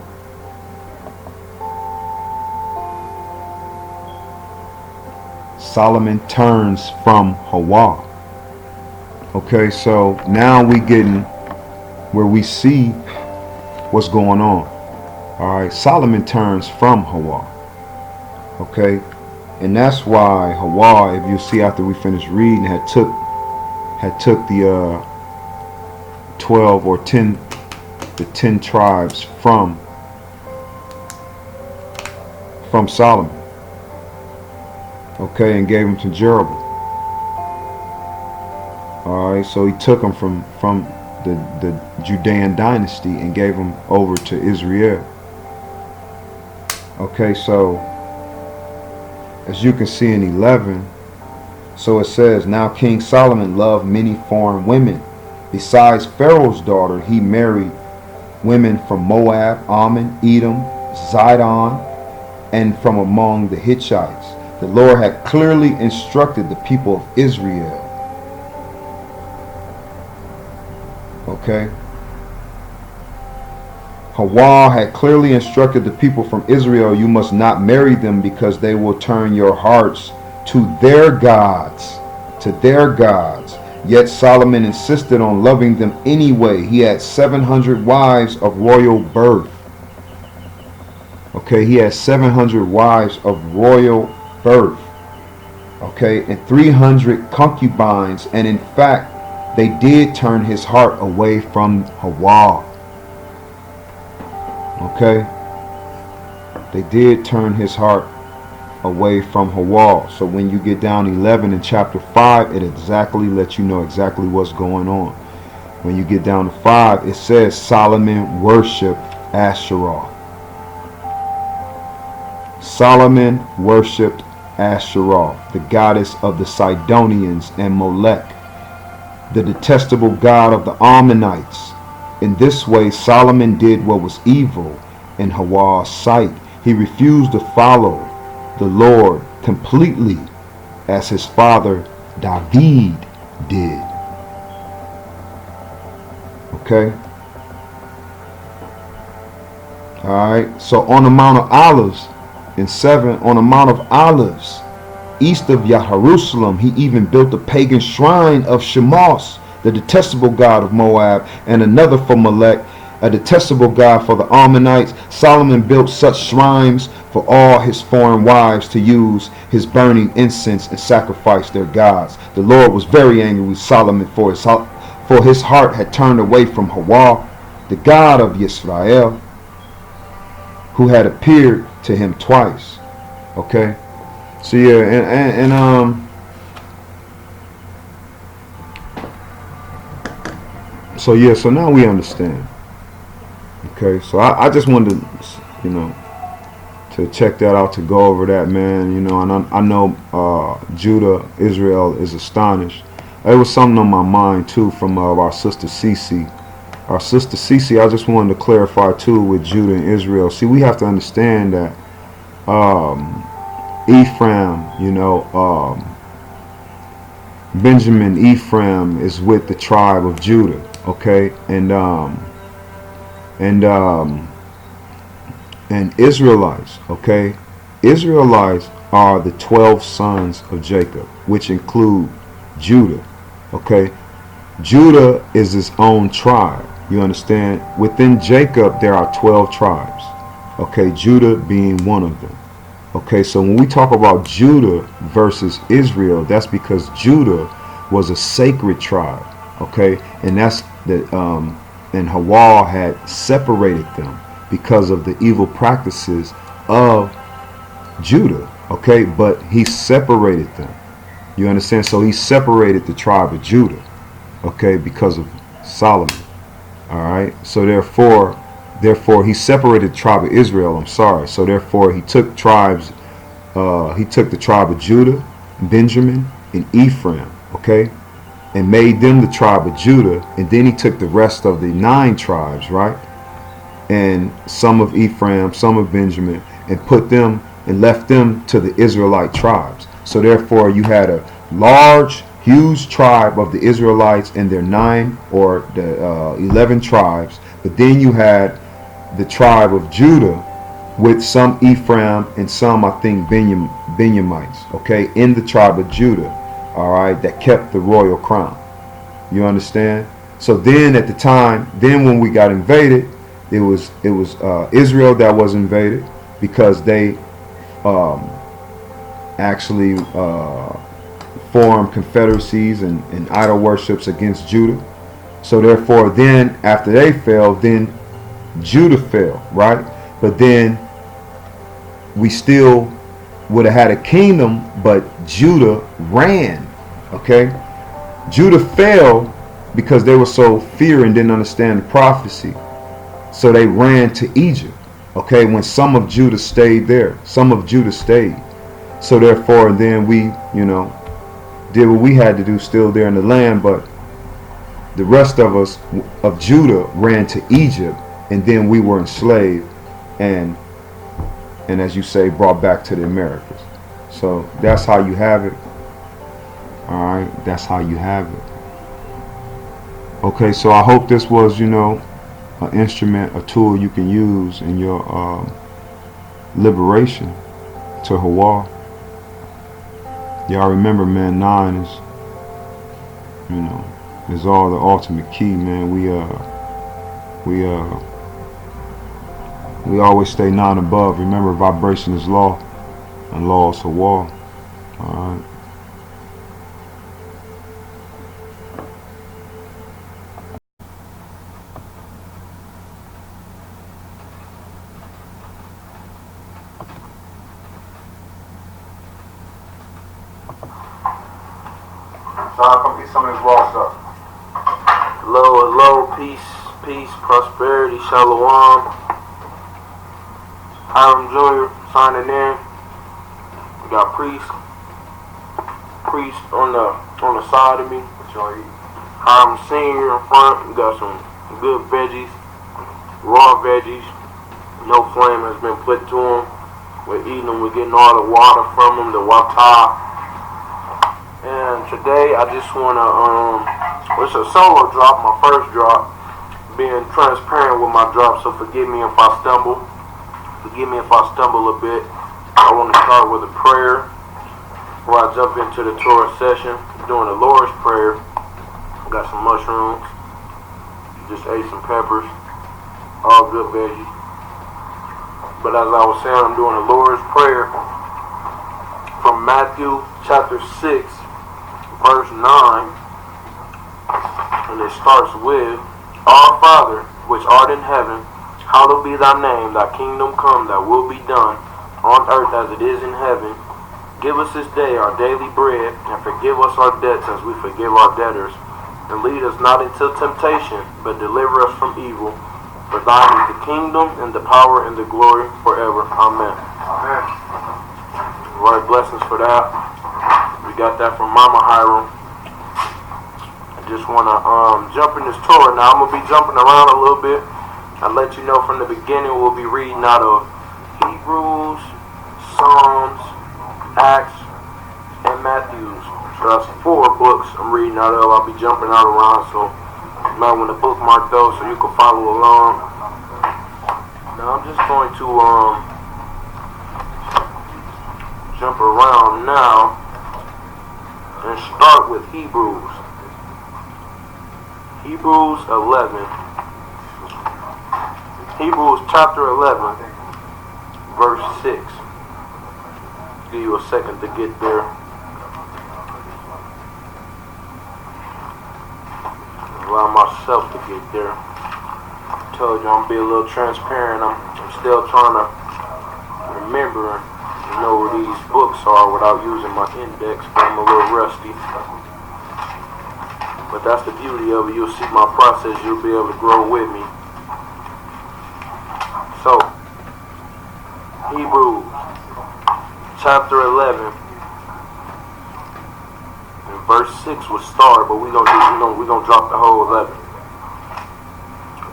Solomon turns from Ahchwa. Okay, so now we getting where we see what's going on. Alright, Solomon turns from Ahchwa. Okay, and that's why Ahchwa, if you see after we finished reading, had took the 12 or 10 tribes from Solomon. Okay, and gave them to Jeroboam. Alright, so he took them from the Judean dynasty and gave them over to Israel. Okay, so as you can see in 11, so it says, now King Solomon loved many foreign women. Besides Pharaoh's daughter, he married women from Moab, Ammon, Edom, Zidon, and from among the Hittites. The Lord had clearly instructed the people of Israel. Okay. Ahchwa had clearly instructed the people from Israel, you must not marry them because they will turn your hearts to their gods, Yet Solomon insisted on loving them anyway. He had 700 wives of royal birth. Okay, he had 700 wives of royal birth. Okay, and 300 concubines, and in fact, they did turn his heart away from Ahchwa. Okay, they did turn his heart away from Ahchwa. So when you get down 11 in chapter 5, it exactly lets you know exactly what's going on. When you get down to 5, it says Solomon worshipped Asherah. Solomon worshipped Asherah, the goddess of the Sidonians, and Molech, the detestable god of the Ammonites. In this way, Solomon did what was evil in Ahchwa's sight. He refused to follow the Lord completely as his father David did. Okay. Alright. So on the Mount of Olives in 7, on the Mount of Olives, east of Jerusalem, he even built a pagan shrine of Shemos, the detestable god of Moab, and another for Molech, a detestable god for the Ammonites. Solomon built such shrines for all his foreign wives to use his burning incense and sacrifice their gods. The Lord was very angry with Solomon for his heart had turned away from Ahchwa, the god of Israel, who had appeared to him twice. Okay, so yeah, so yeah, so now we understand. Okay, so I just wanted to, to check that out, to go over that, man. And I know Judah, Israel is astonished. It was something on my mind too from our sister Cece. Our sister Cece, I just wanted to clarify too with Judah and Israel. See, we have to understand that Ephraim, Benjamin, Ephraim is with the tribe of Judah. Okay, and Israelites. Okay, Israelites are the 12 sons of Jacob, which include Judah. Okay, Judah is his own tribe. You understand? Within Jacob there are 12 tribes. Okay, Judah being one of them. Okay, so when we talk about Judah versus Israel, that's because Judah was a sacred tribe. Okay, and that's the and Ahchwa had separated them because of the evil practices of Judah, okay, but he separated them. You understand? So he separated the tribe of Judah, okay, because of Solomon. All right. So therefore he separated the tribe of Israel. I'm sorry. So therefore he took tribes. He took the tribe of Judah, Benjamin, and Ephraim, okay, and made them the tribe of Judah. And then he took the rest of the 9 tribes, right, and some of Ephraim, some of Benjamin, and put them and left them to the Israelite tribes. So therefore you had a large, huge tribe of the Israelites and their 9 or the 11 tribes. But then you had the tribe of Judah with some Ephraim and some, I think, Benjamites, okay, in the tribe of Judah, all right, that kept the royal crown. You understand? So then at the time, then when we got invaded, it was Israel that was invaded, because they actually formed confederacies and idol worships against Judah. So therefore then after they fell, then Judah fell, right? But then we still would have had a kingdom, but Judah ran, okay? Judah fell because they were so fear and didn't understand the prophecy. So they ran to Egypt, okay, when some of Judah stayed there. Some of Judah stayed. So therefore then we, did what we had to do still there in the land, but the rest of us of Judah ran to Egypt, and then we were enslaved and as you say, brought back to the Americas. So that's how you have it. All right, that's how you have it. Okay, so I hope this was, an instrument, a tool you can use in your liberation to Hawaii. Y'all remember, man, 9 is, is all the ultimate key, man. We always stay 9 above. Remember, vibration is law, and law is Hawaii. All right. So I'll come get some of this raw stuff. Hello, peace, prosperity, shalom. Hiram Jr. signing in. We got priest on the side of me. Hiram Senior in front. We got some good veggies, raw veggies. No flame has been put to them. We're eating them. We're getting all the water from them, the wata. And today I just want to, it's a solo drop, my first drop, being transparent with my drop, so forgive me if I stumble. Forgive me if I stumble a bit. I want to start with a prayer before I jump into the Torah session, doing the Lord's Prayer. Got some mushrooms, just ate some peppers, all good veggies. But as I was saying, I'm doing the Lord's Prayer from Matthew chapter 6, verse 9, and it starts with, Our Father, which art in heaven, hallowed be thy name, thy kingdom come, thy will be done, on earth as it is in heaven. Give us this day our daily bread, and forgive us our debts as we forgive our debtors. And lead us not into temptation, but deliver us from evil. For thine is the kingdom, and the power, and the glory, forever. Amen. Amen. Lord, blessings for that. We got that from Mama Hiram. I just want to jump in this Torah. Now, I'm going to be jumping around a little bit. I'll let you know from the beginning, we'll be reading out of Hebrews, Psalms, Acts, and Matthews. So that's 4 books I'm reading out of. I'll be jumping out around, so you might want to bookmark those so you can follow along. Now I'm just going to jump around now and start with Hebrews. Hebrews 11. Hebrews chapter 11, verse 6. Give you a second to get there. Allow myself to get there. I told you I'm be a little transparent. I'm still trying to remembering, where these books are without using my index, but I'm a little rusty. But that's the beauty of it. You'll see my process. You'll be able to grow with me. So, Hebrews chapter 11 and verse 6 was started, but we're gonna drop the whole 11.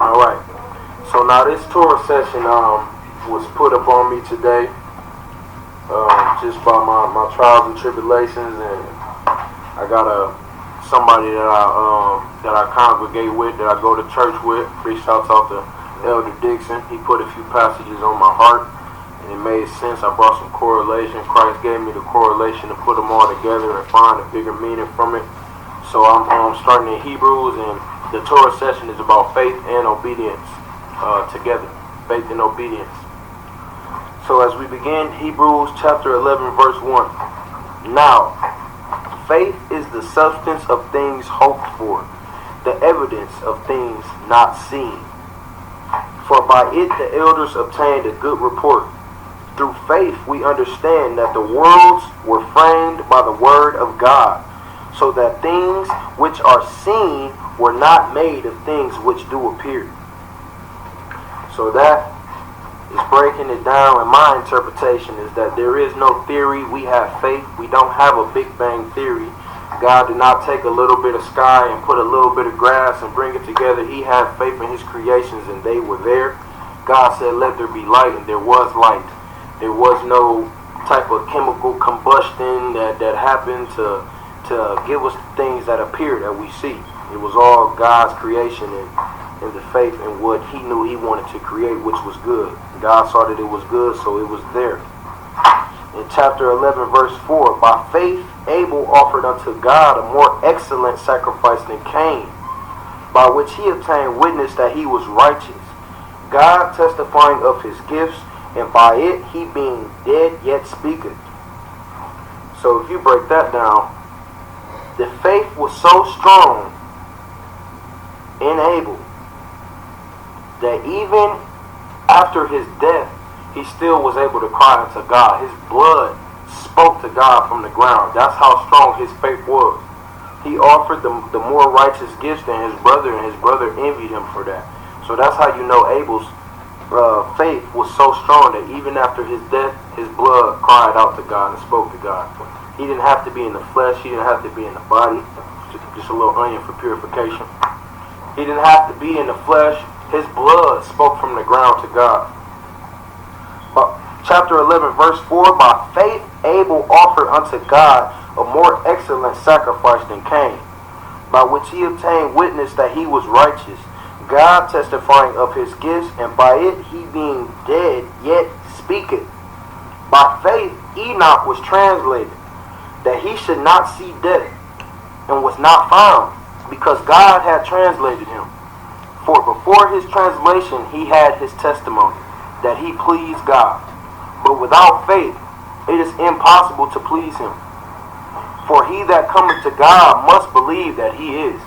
All right. So now this Torah session was put up on me today, just by my trials and tribulations, and I got somebody that I congregate with, that I go to church with. Big shouts out to Elder Dixon. He put a few passages on my heart, and it made sense. I brought some correlation. Christ gave me the correlation to put them all together and find a bigger meaning from it. So I'm starting in Hebrews, and the Torah session is about faith and obedience together. Faith and obedience. So as we begin, Hebrews chapter 11, verse 1. Now, faith is the substance of things hoped for, the evidence of things not seen. For by it the elders obtained a good report. Through faith we understand that the worlds were framed by the word of God, so that things which are seen were not made of things which do appear. So that is breaking it down, and my interpretation is that there is no theory. We have faith. We don't have a Big Bang theory. God did not take a little bit of sky and put a little bit of grass and bring it together. He had faith in his creations, and they were there. God said, let there be light, and there was light. There was no type of chemical combustion that happened to give us things that appear that we see. It was all God's creation and the faith in what he knew he wanted to create, which was good. God saw that it was good, so it was there. In chapter 11, verse 4, by faith Abel offered unto God a more excellent sacrifice than Cain, by which he obtained witness that he was righteous, God testifying of his gifts, and by it he being dead yet speaketh. So if you break that down, the faith was so strong in Abel that even after his death, he still was able to cry unto God. His blood spoke to God from the ground. That's how strong his faith was. He offered the more righteous gifts than his brother, and his brother envied him for that. So that's how you know Abel's faith was so strong that even after his death, his blood cried out to God and spoke to God. He didn't have to be in the flesh. He didn't have to be in the body. Just a little onion for purification. He didn't have to be in the flesh. His blood spoke from the ground to God. Chapter 11, verse 4, by faith Abel offered unto God a more excellent sacrifice than Cain, by which he obtained witness that he was righteous, God testifying of his gifts, and by it he being dead yet speaketh. By faith Enoch was translated, that he should not see death, and was not found, because God had translated him. For before his translation he had his testimony, that he pleased God. But without faith it is impossible to please him. For he that cometh to God must believe that he is,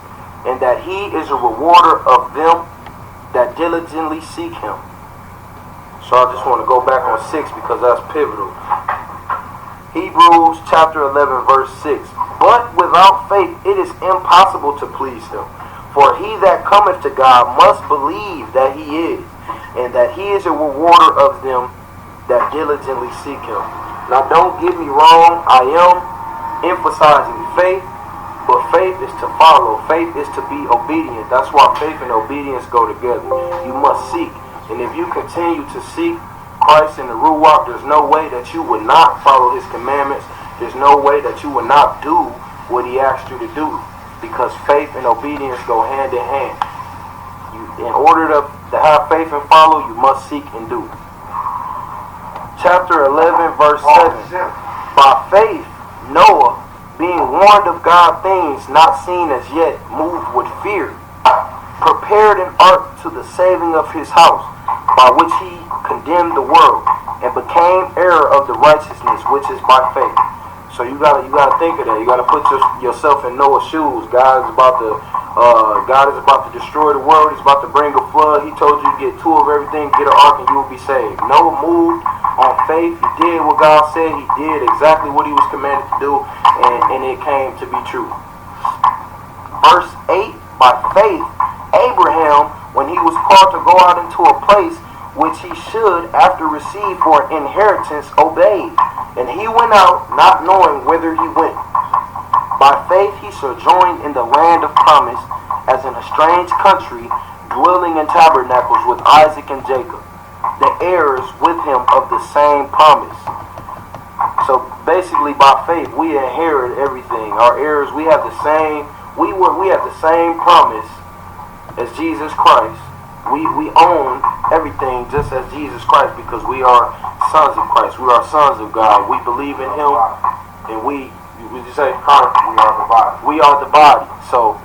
and that he is a rewarder of them that diligently seek him. So I just want to go back on 6 because that's pivotal. Hebrews chapter 11, verse 6. But without faith it is impossible to please him. For he that cometh to God must believe that he is, and that he is a rewarder of them that diligently seek him. Now don't get me wrong, I am emphasizing faith, but faith is to follow. Faith is to be obedient. That's why faith and obedience go together. You must seek. And if you continue to seek Christ in the Ruach, there's no way that you would not follow his commandments. There's no way that you would not do what he asked you to do. Because faith and obedience go hand in hand. In order to have faith and follow, you must seek and do. Chapter 11, verse 7. By faith, Noah, being warned of God things not seen as yet, moved with fear, prepared an ark to the saving of his house, by which he condemned the world, and became heir of the righteousness which is by faith. So you gotta think of that. You gotta put yourself in Noah's shoes. God is about to destroy the world. He's about to bring a flood. He told you to get 2 of everything, get an ark, and you will be saved. Noah moved on faith. He did what God said. He did exactly what he was commanded to do, and it came to be true. Verse 8, by faith, Abraham, when he was called to go out into a place which he should after receive for an inheritance, obeyed. And he went out, not knowing whither he went. By faith he sojourned in the land of promise, as in a strange country, dwelling in tabernacles with Isaac and Jacob, the heirs with him of the same promise. So basically, by faith, we inherit everything. Our heirs, we have the same. We have the same promise as Jesus Christ. We own everything just as Jesus Christ, because we are sons of Christ. We are sons of God. We believe in Him, and would you say, Connor? We are the body. We are the body. So,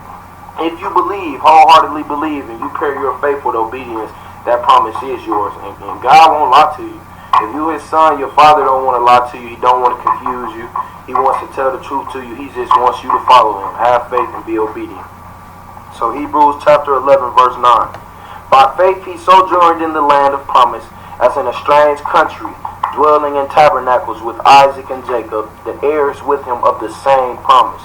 if you believe, wholeheartedly believe, and you pair your faith with obedience, that promise is yours, and God won't lie to you. If you His son, your Father don't want to lie to you. He don't want to confuse you. He wants to tell the truth to you. He just wants you to follow Him. Have faith and be obedient. So Hebrews chapter 11, verse 9. By faith he sojourned in the land of promise, as in a strange country, dwelling in tabernacles with Isaac and Jacob, the heirs with him of the same promise.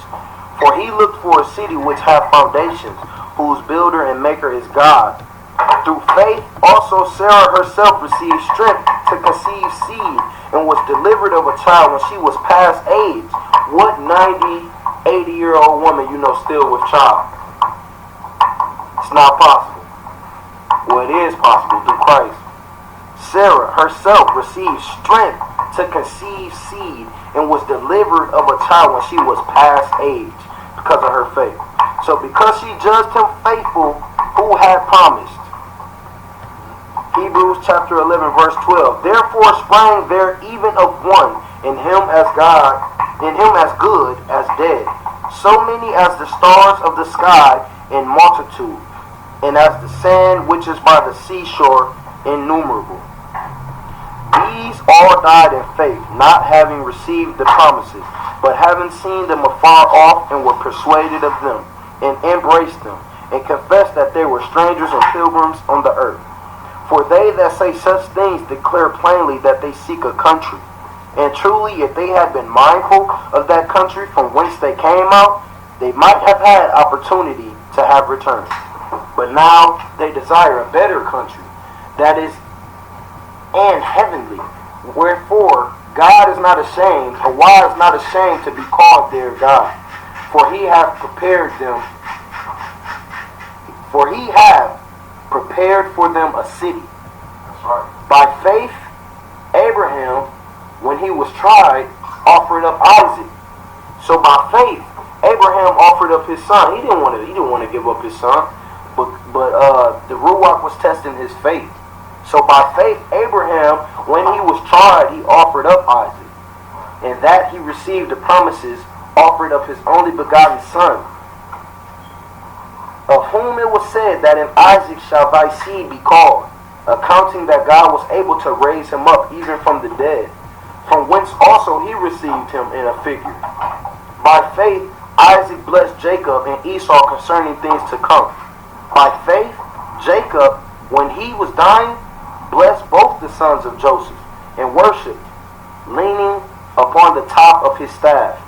For he looked for a city which hath foundations, whose builder and maker is God. Through faith also Sarah herself received strength to conceive seed, and was delivered of a child when she was past age. What 90, 80-year-old woman you know still with child? It's not possible. Well, it is possible through Christ. Sarah herself received strength to conceive seed, and was delivered of a child when she was past age, because of her faith. So because she judged him faithful who had promised. Hebrews chapter 11, verse 12. Therefore sprang there even of one, in him as good as dead, so many as the stars of the sky in multitude, and as the sand which is by the seashore innumerable. These all died in faith, not having received the promises, but having seen them afar off, and were persuaded of them, and embraced them, and confessed that they were strangers and pilgrims on the earth. For they that say such things declare plainly that they seek a country. And truly, if they had been mindful of that country from whence they came out, they might have had opportunity to have returned. But now they desire a better country, that is, and heavenly. Wherefore God is not ashamed, or why is not ashamed to be called their God? For he hath prepared for them a city. That's right. By faith, Abraham, when he was tried, offered up Isaac. So by faith, Abraham offered up his son. He didn't want to give up his son, but the Ruach was testing his faith. So by faith, Abraham, when he was tried, he offered up Isaac, and that he received the promises, offered up his only begotten son, of whom it was said that in Isaac shall thy seed be called, accounting that God was able to raise him up even from the dead, from whence also he received him in a figure. By faith Isaac blessed Jacob and Esau concerning things to come. By faith Jacob, when he was dying, blessed both the sons of Joseph, and worshipped, leaning upon the top of his staff.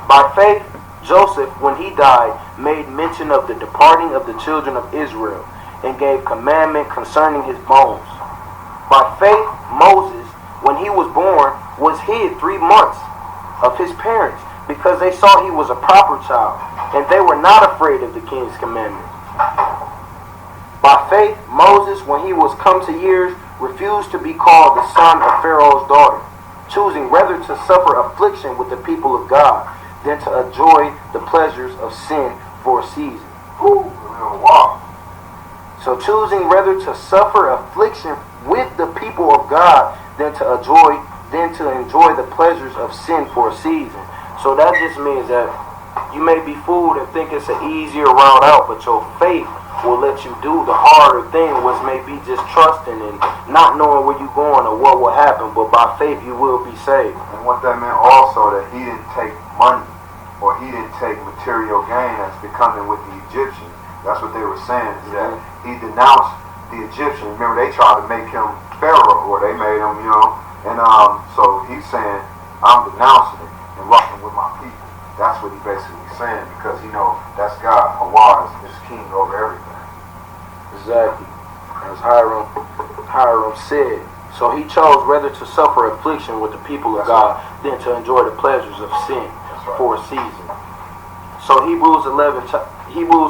By faith Joseph, when he died, made mention of the departing of the children of Israel, and gave commandment concerning his bones. By faith Moses, when he was born, was hid 3 months of his parents, because they saw he was a proper child, and they were not afraid of the king's commandment. By faith Moses, when he was come to years, refused to be called the son of Pharaoh's daughter, choosing rather to suffer affliction with the people of God, than to enjoy the pleasures of sin for a season. Wow. So choosing rather to suffer affliction with the people of God than to enjoy the pleasures of sin for a season. So that just means that you may be fooled and think it's an easier route out, but your faith will let you do the harder thing, which may be just trusting and not knowing where you're going or what will happen, but by faith you will be saved. And what that meant also, that he didn't take money, or he didn't take material gain as becoming with the Egyptians. That's what they were saying, is that he denounced the Egyptians. Remember, they tried to make him Pharaoh, or they made him, and so he's saying, I'm denouncing it and walking with my people. That's what he basically saying, because that's God. Allah is king over everything. Exactly. As Hiram said. So he chose rather to suffer affliction with the people of God than to enjoy the pleasures of sin for a season. So Hebrews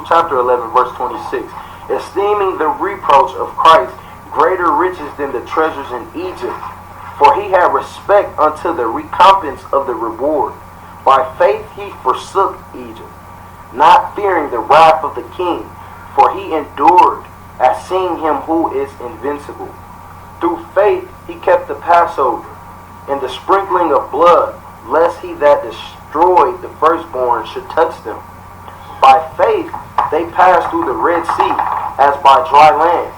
chapter 11, verse 26. Esteeming the reproach of Christ greater riches than the treasures in Egypt, for he had respect unto the recompense of the reward. By faith he forsook Egypt, not fearing the wrath of the king, for he endured as seeing him who is invincible. Through faith he kept the Passover and the sprinkling of blood, lest he that destroyed the firstborn should touch them. By faith they passed through the Red Sea as by dry land.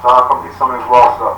So how come some of these lost stuff?